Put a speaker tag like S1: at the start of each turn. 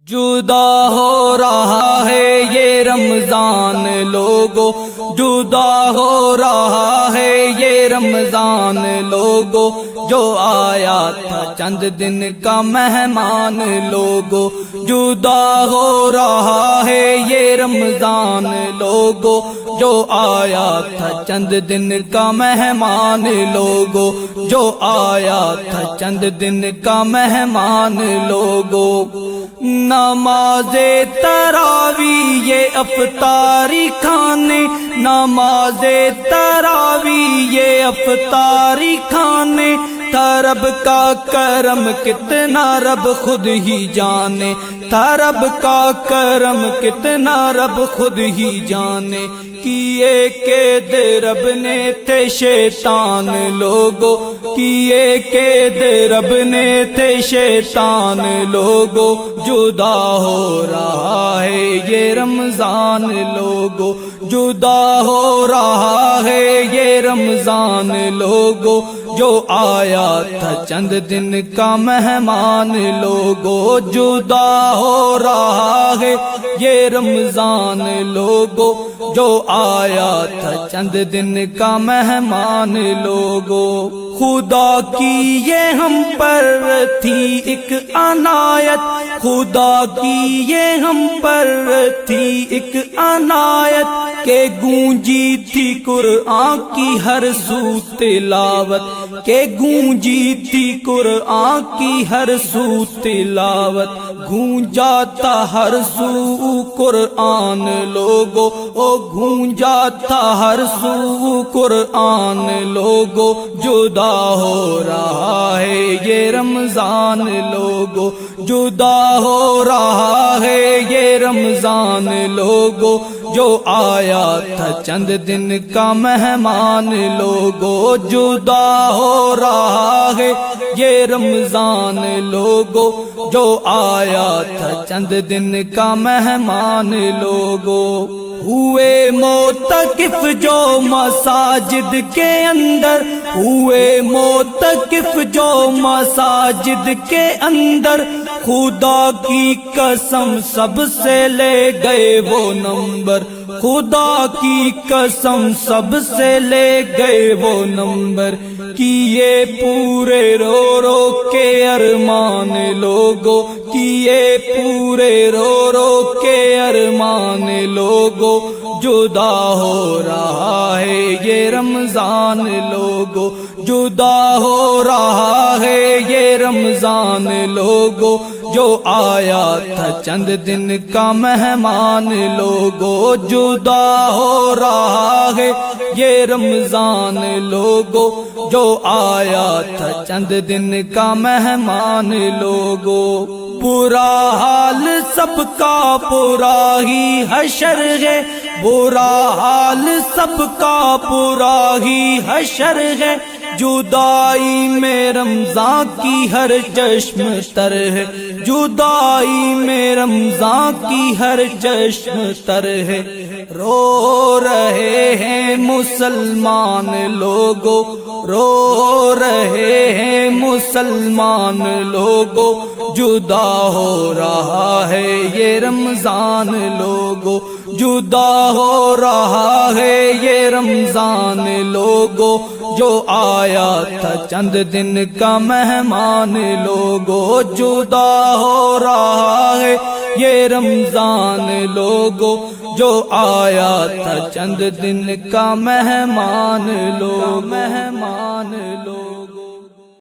S1: جدا ہو رہا ہے یہ رمضان لوگو، جدا ہو رہا ہے یہ رمضان لوگو، جو آیا تھا چند دن کا مہمان لوگو، جدا ہو رہا ہے یہ رمضان لوگو، جو آیا تھا چند دن کا مہمان لوگو، جو آیا تھا چند دن کا مہمان لوگو۔ نماز تراویح یہ افطاری کھانے، نماز تراویح یہ افطاری کھانے، تھا رب کا کرم کتنا رب خود ہی جانے، تھا رب کا کرم کتنا رب خود ہی جانے، کیے قید رب نے تھے شیطان لوگو، کیے قید رب نے تھے شیطان لوگو، جدا ہو رہا ہے یہ رمضان لوگو، جدا ہو رہا ہے یہ رمضان لوگو، جو آیا تھا چند دن کا مہمان لوگو، جدا ہو رہا ہے یہ رمضان لوگو، جو آیا تھا چند دن کا مہمان لوگو۔ خدا کی یہ ہم پر تھی ایک عنایت، خدا کی یہ ہم پر تھی ایک عنایت، کہ گونجی تھی قرآن کی ہر سو تلاوت، کہ گونجی تھی قرآن کی ہر سو تلاوت، گونجا تھا ہر سو قرآن لوگو، او گونجا تھا ہر سو قرآن لوگو، جدا ہو رہا ہے یہ رمضان لوگو، جدا ہو رہا ہے یہ رمضان لوگو، جو آیا تھا چند دن کا مہمان لوگو، جدا ہو رہا ہے یہ رمضان لوگو، جو آیا تھا چند دن کا مہمان لوگو۔ ہوئے معتکف جو مساجد کے اندر، ہوئے معتکف جو مساجد کے اندر، خدا کی قسم سب سے لے گئے وہ نمبر، خدا کی قسم سب سے لے گئے وہ نمبر، کیے پورے رو رو کے ارمان لوگو، کیے پورے رو رو کے ارمان لوگو، جدا ہو رہا ہے یہ رمضان لوگو، جدا ہو رہا ہے یہ رمضان لوگو، جو آیا تھا چند دن کا مہمان لوگو، جدا ہو رہا ہے یہ رمضان لوگو، جو آیا تھا چند دن کا مہمان لوگو۔ برا حال سب کا برا ہی حشر ہے، برا حال سب کا برا ہی حشر ہے، جدائی میں رمضان کی ہر چشم تر ہے، جدائی میں رمضان کی ہر چشم تر ہے، رو رہے ہیں مسلمان لوگو، رو رہے ہیں مسلمان لوگو، جدا ہو رہا ہے یہ رمضان لوگو، جدا ہو رہا ہے یہ رمضان لوگو، جو آیا تھا چند دن کا مہمان لوگو، جدا ہو رہا ہے یہ رمضان لوگو، جو آیا تھا چند دن کا مہمان لوگو۔